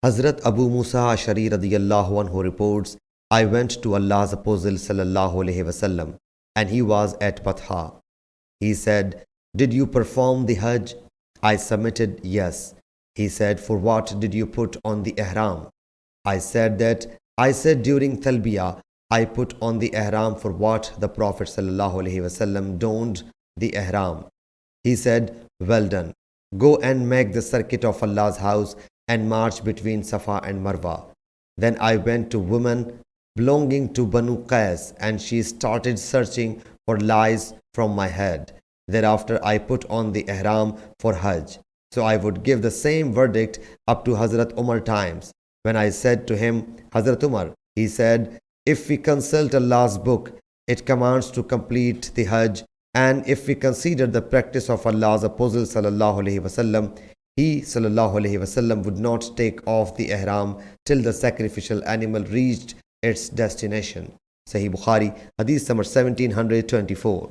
Hazrat Abu Moosa Ash'ari radiyallahu anhu reports, I went to Allah's Apostle sallallahu alaihi wasallam and he was at Batha. He said, did you perform the Hajj? I submitted, yes. He said, for what did you put on the ihram? I said during Talbiyah, I put on the ihram for what the Prophet sallallahu alaihi wasallam donned the ihram. He said, well done. Go and make the circuit of Allah's house and march between Safa and Marwa. Then I went to woman belonging to Banu Qais and she started searching for lies from my head. Thereafter I put on the ihram for Hajj. So I would give the same verdict up to Hazrat Umar times. When I said to him, Hazrat Umar, he said, if we consult Allah's book, it commands to complete the Hajj, and if we consider the practice of Allah's Apostle sallallahu alaihi wasallam, he sallallahu alaihi wasallam would not take off the ihram till the sacrificial animal reached its destination. Sahih Bukhari, Hadith number 1724.